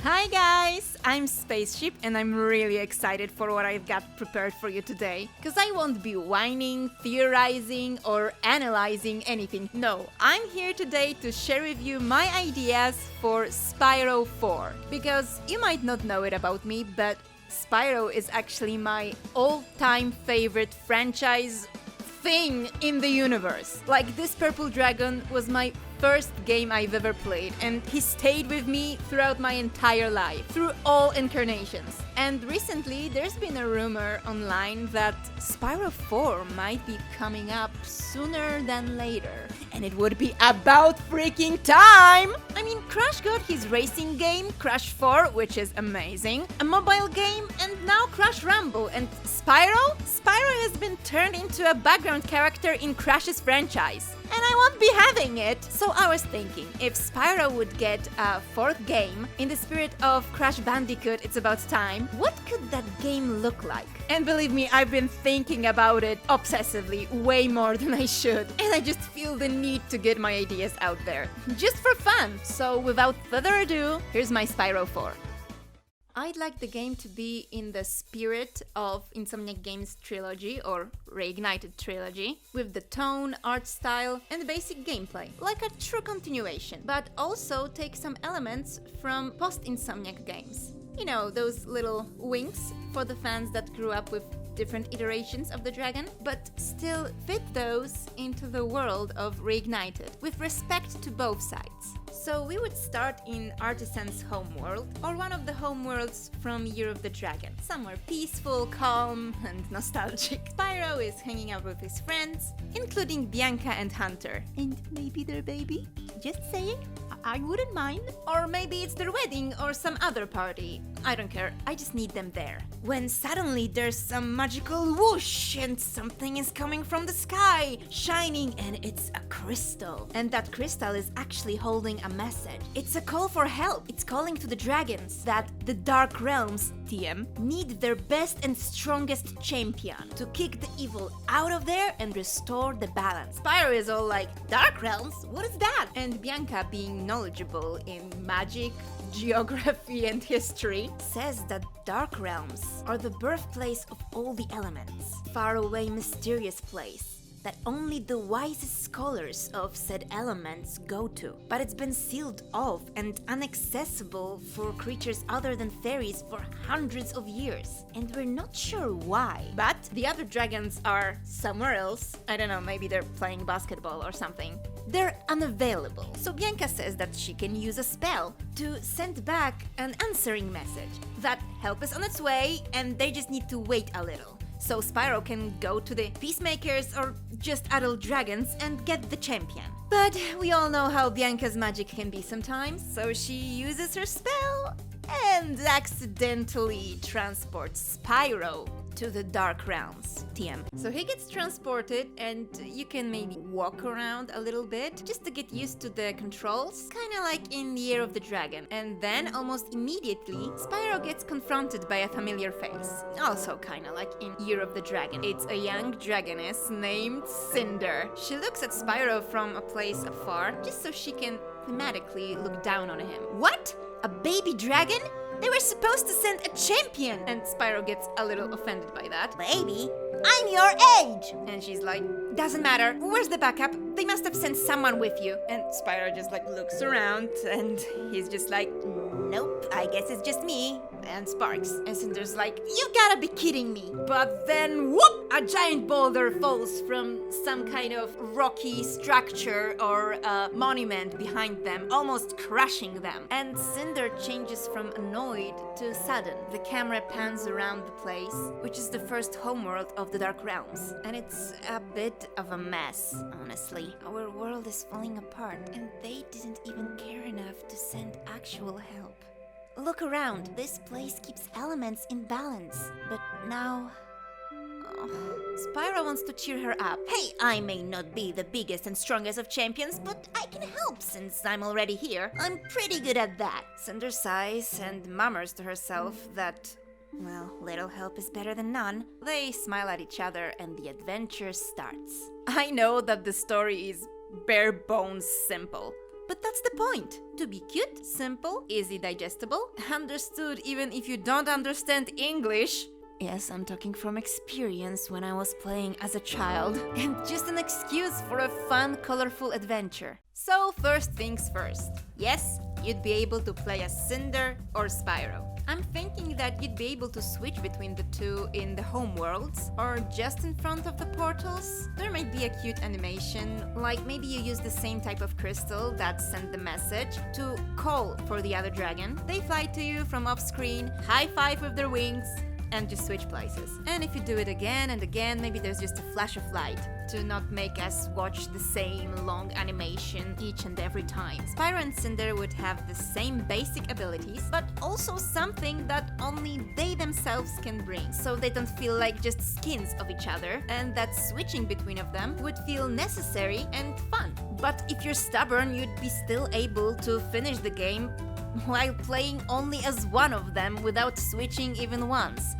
Hi guys, I'm Spaceship and I'm really excited for what I've got prepared for you today. Cause I won't be whining, theorizing or analyzing anything. No, I'm here today to share with you my ideas for Spyro 4. Because you might not know it about me, but Spyro is actually my all-time favorite franchise thing in the universe. Like, this purple dragon was my first game I've ever played, and he stayed with me throughout my entire life, through all incarnations. And recently, there's been a rumor online that Spyro 4 might be coming up sooner than later. And it would be about freaking time! I mean, Crash got his racing game, Crash 4, which is amazing, a mobile game, and now Crash Rumble. And Spyro? Spyro has been turned into a background character in Crash's franchise. And I won't be having it! So I was thinking, if Spyro would get a fourth game, in the spirit of Crash Bandicoot It's About Time, what could that game look like? And believe me, I've been thinking about it obsessively, way more than I should. And I just feel the need to get my ideas out there, just for fun. So without further ado, here's my Spyro 4. I'd like the game to be in the spirit of Insomniac Games' trilogy, or Reignited trilogy, with the tone, art style, and basic gameplay, like a true continuation, but also take some elements from post-Insomniac games. You know, those little winks for the fans that grew up with different iterations of the dragon, but still fit those into the world of Reignited, with respect to both sides. So we would start in Artisan's homeworld, or one of the homeworlds from Year of the Dragon. Somewhere peaceful, calm, and nostalgic. Spyro is hanging out with his friends, including Bianca and Hunter. And maybe their baby? Just saying, I wouldn't mind. Or maybe it's their wedding or some other party. I don't care, I just need them there. When suddenly there's some magical whoosh and something is coming from the sky, shining, and it's a crystal. And that crystal is actually holding a message. It's a call for help. It's calling to the dragons that the Dark Realms, TM, need their best and strongest champion to kick the evil out of there and restore the balance. Spyro is all like, Dark Realms? What is that? And Bianca, being knowledgeable in magic, geography and history, says that Dark Realms are the birthplace of all the elements. Faraway, mysterious place that only the wisest scholars of said elements go to. But it's been sealed off and inaccessible for creatures other than fairies for hundreds of years. And we're not sure why. But the other dragons are somewhere else. I don't know, maybe they're playing basketball or something. They're unavailable. So Bianca says that she can use a spell to send back an answering message that help is on its way and they just need to wait a little. So Spyro can go to the peacemakers or just adult dragons and get the champion. But we all know how Bianca's magic can be sometimes, so she uses her spell and accidentally transports Spyro to the Dark Realms, TM. So he gets transported and you can maybe walk around a little bit just to get used to the controls, kinda like in Year of the Dragon. And then almost immediately, Spyro gets confronted by a familiar face, also kinda like in Year of the Dragon. It's a young dragoness named Cinder. She looks at Spyro from a place afar just so she can thematically look down on him. What? A baby dragon? They were supposed to send a champion! And Spyro gets a little offended by that. Baby? I'm your age! And she's like, doesn't matter, where's the backup? They must have sent someone with you. And Spyro just like looks around and he's just like, nope, I guess it's just me. And sparks. And Cinder's like, you gotta be kidding me. But then whoop! A giant boulder falls from some kind of rocky structure or a monument behind them, almost crushing them. And Cinder changes from annoyed to sudden. The camera pans around the place, which is the first homeworld of the Dark Realms. And it's a bit of a mess, honestly. Our world is falling apart, and they didn't even care enough to send actual help. Look around, this place keeps elements in balance, but now... Spyro wants to cheer her up. Hey, I may not be the biggest and strongest of champions, but I can help since I'm already here. I'm pretty good at that. Cinder sighs and murmurs to herself that, well, little help is better than none. They smile at each other and the adventure starts. I know that the story is bare bones simple, But that's the point. To be cute, simple, easy digestible, understood even if you don't understand English. Yes, I'm talking from experience when I was playing as a child. And just an excuse for a fun, colorful adventure. So first things first. Yes, you'd be able to play as Cinder or Spyro. I'm thinking that you'd be able to switch between the two in the home worlds or just in front of the portals. There might be a cute animation, like maybe you use the same type of crystal that sent the message to call for the other dragon. They fly to you from off screen, high five with their wings, and just switch places. And if you do it again and again, maybe there's just a flash of light to not make us watch the same long animation each and every time. Spyro and Cinder would have the same basic abilities, but also something that only they themselves can bring, so they don't feel like just skins of each other, and that switching between of them would feel necessary and fun. But if you're stubborn, you'd be still able to finish the game while playing only as one of them without switching even once.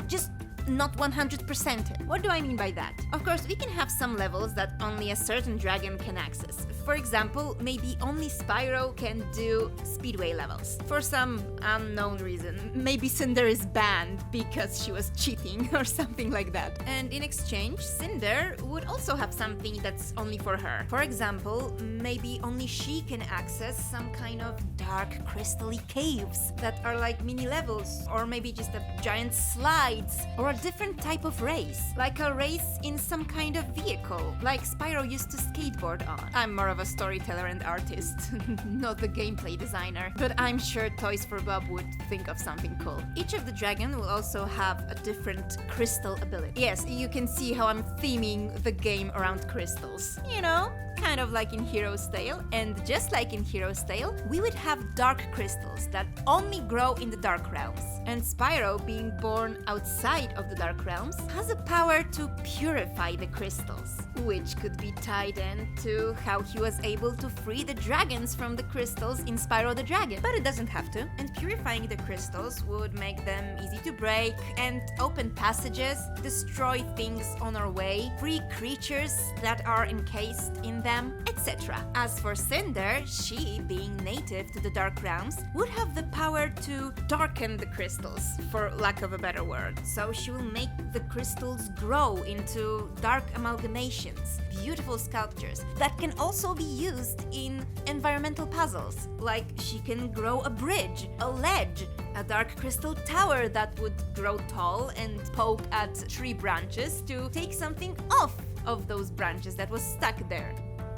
Just not 100%. What do I mean by that? Of course, we can have some levels that only a certain dragon can access. For example, maybe only Spyro can do speedway levels. For some unknown reason. Maybe Cinder is banned because she was cheating or something like that. And in exchange, Cinder would also have something that's only for her. For example, maybe only she can access some kind of dark crystally caves that are like mini levels, or maybe just a giant slides, or a different type of race, like a race in some kind of vehicle, like Spyro used to skateboard on. I'm more of a storyteller and artist, not the gameplay designer, but I'm sure Toys for Bob would think of something cool. Each of the dragon will also have a different crystal ability. Yes, you can see how I'm theming the game around crystals. You know, kind of like in Hero's Tale, and just like in Hero's Tale, we would have dark crystals that only grow in the Dark Realms. And Spyro, being born outside of the Dark Realms, has a power to purify the crystals, which could be tied in to how he was able to free the dragons from the crystals in Spyro the Dragon. But it doesn't have to. And purifying the crystals would make them easy to break and open passages, destroy things on our way, free creatures that are encased in them, etc. As for Cinder, she, being native to the Dark Realms, would have the power to darken the crystals, for lack of a better word. So she will make the crystals grow into dark amalgamations, beautiful sculptures that can also be used in environmental puzzles. Like she can grow a bridge, a ledge, a dark crystal tower that would grow tall and poke at tree branches to take something off of those branches that was stuck there.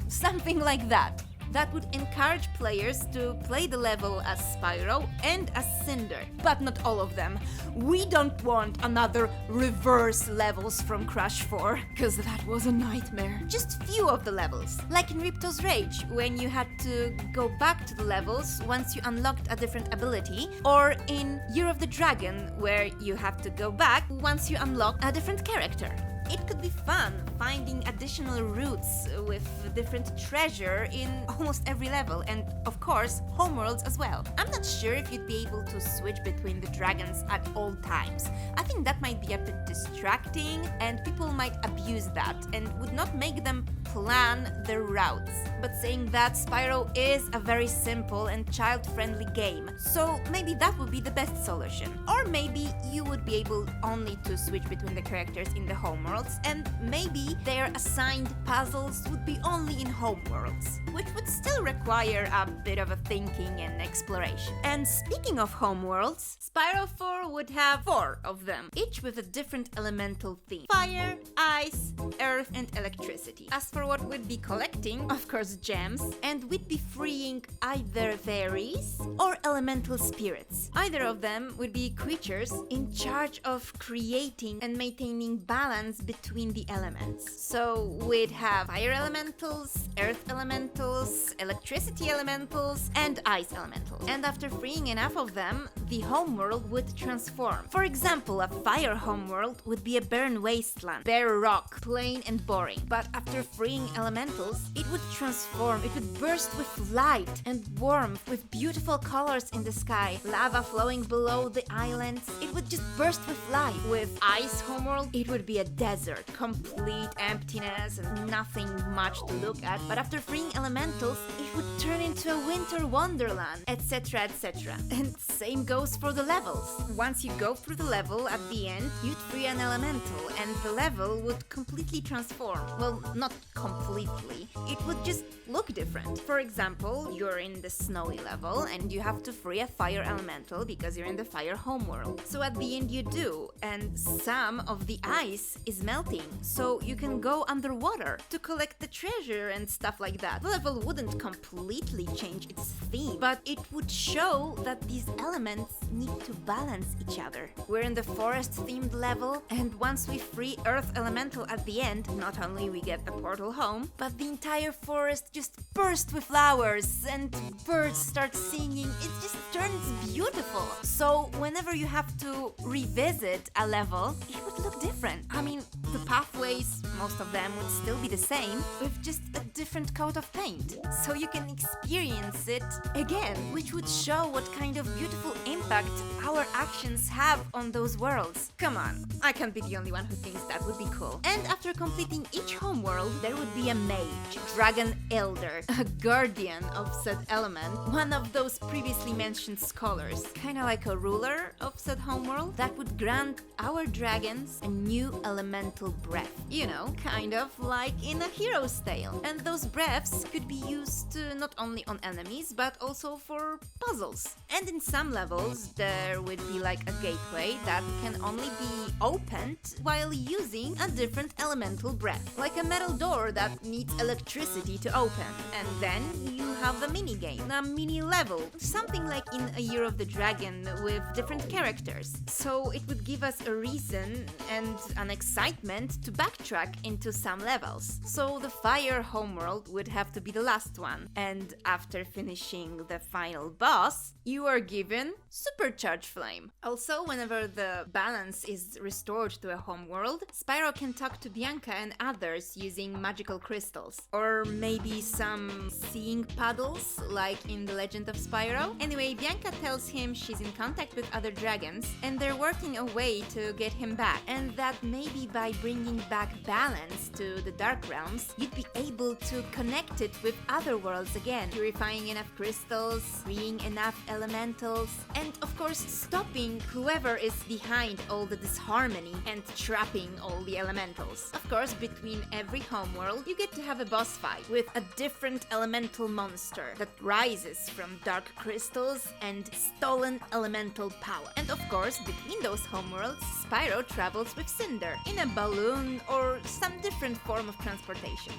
Something like that. That would encourage players to play the level as Spyro and as Cinder, but not all of them. We don't want another reverse levels from Crash 4, cause that was a nightmare. Just few of the levels, like in Ripto's Rage, when you had to go back to the levels once you unlocked a different ability, or in Year of the Dragon, where you have to go back once you unlock a different character. It could be fun finding additional routes with different treasure in almost every level, and of course, homeworlds as well. I'm not sure if you'd be able to switch between the dragons at all times. I think that might be a bit distracting, and people might abuse that and would not make them plan their routes. But saying that, Spyro is a very simple and child-friendly game, so maybe that would be the best solution. Or maybe you would be able only to switch between the characters in the homeworlds, and maybe their assigned puzzles would be only in homeworlds, which would still require a bit of a thinking and exploration. And speaking of homeworlds, Spyro 4 would have 4 of them, each with a different elemental theme: fire, ice, earth, and electricity. As for what we'd be collecting, of course gems, and we'd be freeing either fairies or elemental spirits. Either of them would be creatures in charge of creating and maintaining balance between the elements. So we'd have fire elementals, earth elementals, electricity elementals, and ice elementals. And after freeing enough of them, the homeworld would transform. For example, a fire homeworld would be a barren wasteland, bare rock, plain and boring. But after freeing freeing elementals, it would transform, it would burst with light and warmth, with beautiful colors in the sky, lava flowing below the islands. It would just burst with life. With ice homeworld, it would be a desert, complete emptiness and nothing much to look at. But after freeing elementals, it would turn into a winter wonderland, etc, etc. And same goes for the levels. Once you go through the level, at the end, you'd free an elemental and the level would completely transform. Well, not completely. It would just look different. For example, you're in the snowy level and you have to free a fire elemental because you're in the fire homeworld. So at the end you do, and some of the ice is melting, so you can go underwater to collect the treasure and stuff like that. The level wouldn't completely change its theme, but it would show that these elements need to balance each other. We're in the forest themed level, and once we free Earth elemental at the end, not only we get a portal home, but the entire forest just bursts with flowers and birds start singing. It just turns beautiful. So whenever you have to revisit a level, it would look different. I mean, the pathways, most of them would still be the same, with just a different coat of paint. So you can experience it again, which would show what kind of beautiful impact our actions have on those worlds. Come on, I can't be the only one who thinks that would be cool. And after completing each homeworld, there would be a mage, dragon elder, a guardian of said element, one of those previously mentioned scholars, kinda like a ruler of said homeworld, that would grant our dragons a new elemental breath. You know, kind of like in a hero's tale. And those breaths could be used not only on enemies, but also for puzzles. And in some levels, there would be like a gateway that can only be opened while using a different elemental breath. Like a metal door that needs electricity to open. And then you have the mini game, a mini level, something like in A Year of the Dragon with different characters. So it would give us a reason and an excitement to backtrack into some levels. So the fire homeworld would have to be the last one. And after finishing the final boss, you are given Supercharge Flame. Also, whenever the balance is restored to a homeworld, Spyro can talk to Bianca and others using magical crystals. Or maybe some seeing puddles, like in The Legend of Spyro. Anyway, Bianca tells him she's in contact with other dragons and they're working a way to get him back. And that maybe by bringing back balance to the Dark Realms, you'd be able to connect it with other worlds again, purifying enough crystals, freeing enough elementals, and of course stopping whoever is behind all the disharmony and trapping all the elementals. Of course, between every homeworld, you get to have a boss fight with a different elemental monster that rises from dark crystals and stolen elemental power. And of course, between those homeworlds, Spyro travels with Cinder in a balloon or some different form of transportation.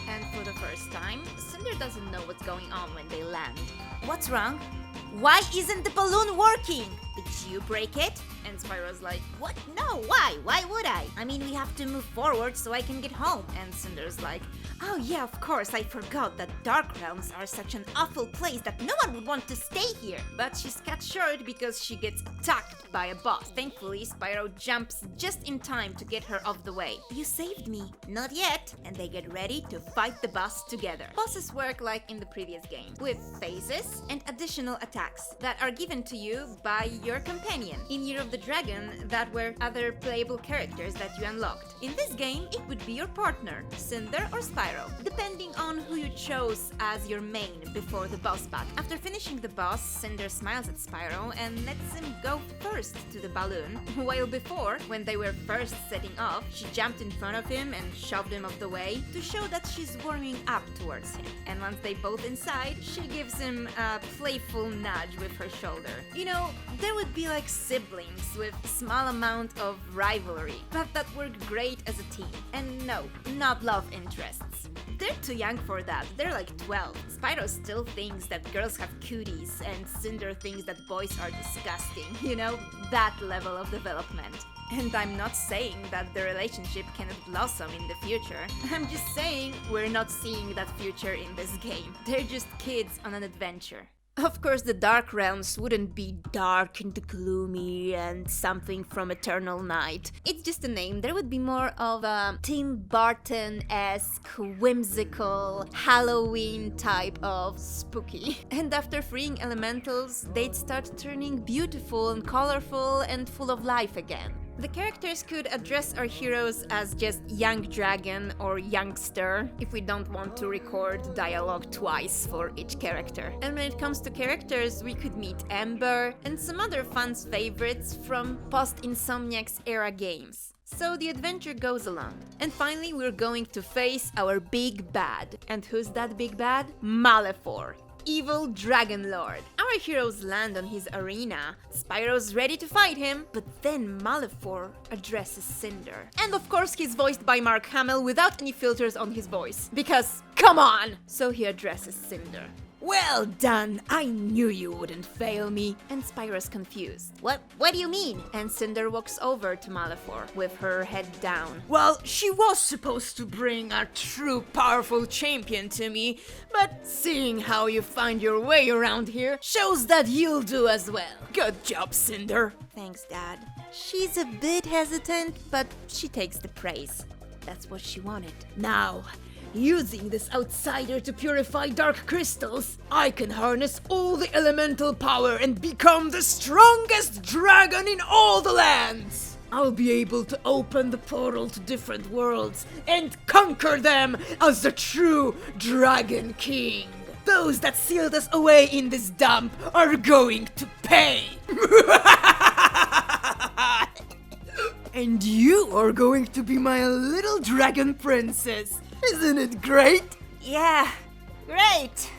And for the first time, Cinder doesn't know what's going on when they land. What's wrong? Why isn't the balloon working? Did you break it? And Spyro's like, what? No, why? Why would I? I mean, we have to move forward so I can get home. And Cinder's like, oh yeah, of course, I forgot that Dark Realms are such an awful place that no one would want to stay here. But she's cut short because she gets attacked by a boss. Thankfully, Spyro jumps just in time to get her off the way. You saved me. Not yet. And they get ready to fight the boss together. Bosses work like in the previous game, with phases and additional attacks that are given to you by your companion. In Year of the Dragon, that were other playable characters that you unlocked. In this game, it would be your partner, Cinder or Spyro, depending on who you chose as your main before the boss battle. After finishing the boss, Cinder smiles at Spyro and lets him go first to the balloon, while before, when they were first setting off, she jumped in front of him and shoved him off the way to show that she's warming up towards him. And once they both inside, she gives him a playful nudge with her shoulder. You know, there would be like siblings with small amount of rivalry, but that work great as a team. And no, not love interests. They're too young for that, they're like 12. Spyro still thinks that girls have cooties, and Cinder thinks that boys are disgusting. You know, that level of development. And I'm not saying that the relationship cannot blossom in the future. I'm just saying we're not seeing that future in this game. They're just kids on an adventure. Of course, the Dark Realms wouldn't be dark and gloomy and something from Eternal Night. It's just a name. There would be more of a Tim Burton-esque, whimsical, Halloween type of spooky. And after freeing elementals, they'd start turning beautiful and colorful and full of life again. The characters could address our heroes as just young dragon or youngster if we don't want to record dialogue twice for each character. And when it comes to characters, we could meet Ember and some other fun favorites from post-Insomniac's era games. So the adventure goes along. And finally we're going to face our big bad. And who's that big bad? Malefor, evil dragon lord. Our heroes land on his arena. Spyro's ready to fight him, but then Malefor addresses Cinder. And of course he's voiced by Mark Hamill without any filters on his voice, because come on! So he addresses Cinder. Well done! I knew you wouldn't fail me. And Spyro's confused. What do you mean? And Cinder walks over to Malefor with her head down. Well, she was supposed to bring a true powerful champion to me, but seeing how you find your way around here shows that you'll do as well. Good job, Cinder. Thanks, Dad. She's a bit hesitant, but she takes the praise. That's what she wanted. Now, using this outsider to purify dark crystals, I can harness all the elemental power and become the strongest dragon in all the lands! I'll be able to open the portal to different worlds and conquer them as the true Dragon King. Those that sealed us away in this dump are going to pay! And you are going to be my little dragon princess. Isn't it great? Yeah, great.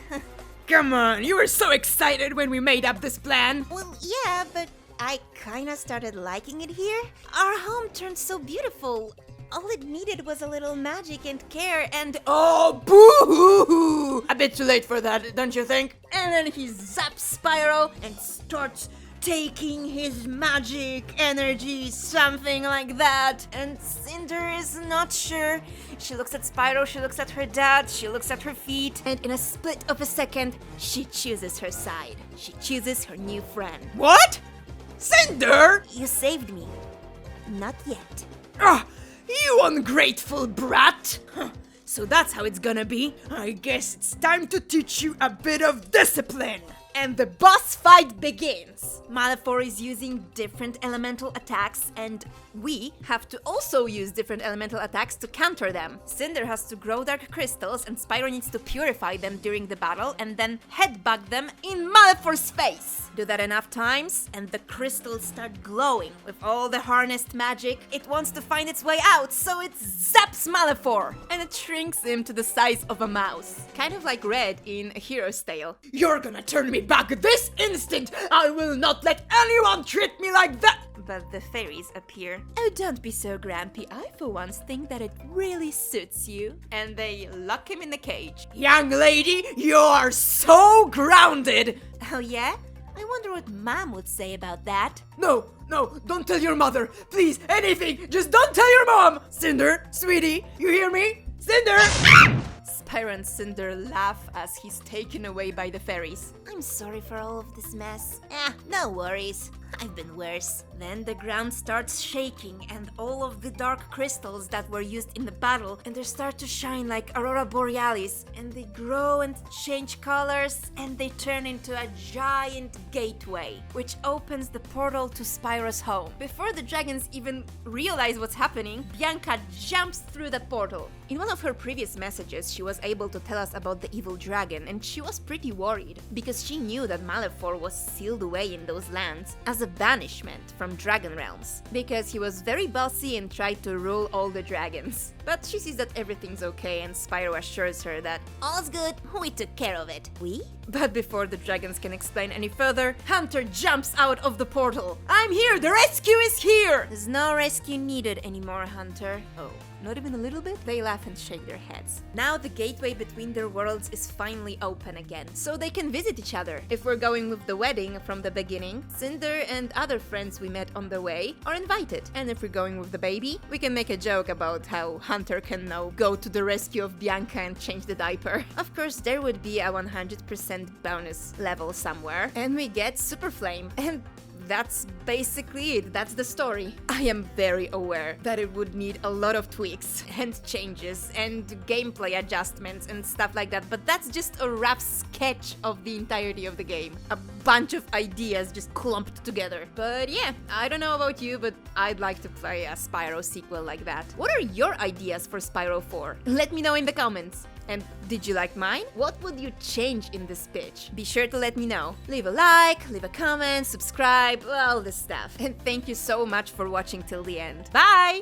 Come on, you were so excited when we made up this plan. Well, yeah, but I kinda started liking it here. Our home turned so beautiful. All it needed was a little magic and care and— Oh, boo-hoo-hoo! A bit too late for that, don't you think? And then he zaps Spyro and starts taking his magic energy, something like that. And Cinder is not sure. She looks at Spyro, she looks at her dad, she looks at her feet, and in a split of a second, she chooses her side. She chooses her new friend. What? Cinder? You saved me. Not yet. Ah, you ungrateful brat! Huh. So that's how it's gonna be. I guess it's time to teach you a bit of discipline. And the boss fight begins. Malefor is using different elemental attacks, and we have to also use different elemental attacks to counter them. Cinder has to grow dark crystals, and Spyro needs to purify them during the battle and then headbutt them in Malefor's face. Do that enough times, and the crystals start glowing. With all the harnessed magic, it wants to find its way out, so it zaps Malefor, and it shrinks him to the size of a mouse. Kind of like Red in A Hero's Tale. You're gonna turn me back this instant! I will not let anyone treat me like that! But the fairies appear. Oh, don't be so grumpy. I for once think that it really suits you. And they lock him in the cage. Young lady, you are so grounded! Oh yeah? I wonder what Mom would say about that. No, don't tell your mother. Please, anything, just don't tell your mom! Cinder, sweetie, you hear me? Cinder! Spyro and Cinder laugh as he's taken away by the fairies. I'm sorry for all of this mess. No worries. I've been worse. Then the ground starts shaking and all of the dark crystals that were used in the battle, and they start to shine like Aurora Borealis, and they grow and change colors, and they turn into a giant gateway, which opens the portal to Spyro's home. Before the dragons even realize what's happening, Bianca jumps through the portal. In one of her previous messages, she was able to tell us about the evil dragon, and she was pretty worried, because she knew that Malefor was sealed away in those lands as a banishment from Dragon Realms, because he was very bossy and tried to rule all the dragons. But she sees that everything's okay, and Spyro assures her that all's good, we took care of it. We? But before the dragons can explain any further, Hunter jumps out of the portal. I'm here! The rescue is here! There's no rescue needed anymore, Hunter. Oh, not even a little bit? They laugh and shake their heads. Now the gateway between their worlds is finally open again, so they can visit each other. If we're going with the wedding from the beginning, Cinder and other friends we met on the way are invited. And if we're going with the baby, we can make a joke about how Hunter can now go to the rescue of Bianca and change the diaper. Of course, there would be a 100% content bonus level somewhere, and we get Super Flame. And that's basically it, that's the story. I am very aware that it would need a lot of tweaks and changes and gameplay adjustments and stuff like that, but that's just a rough sketch of the entirety of the game. A bunch of ideas just clumped together. But yeah, I don't know about you, but I'd like to play a Spyro sequel like that. What are your ideas for Spyro 4? Let me know in the comments. And did you like mine? What would you change in this pitch? Be sure to let me know. Leave a like, leave a comment, subscribe, all this stuff. And thank you so much for watching till the end. Bye!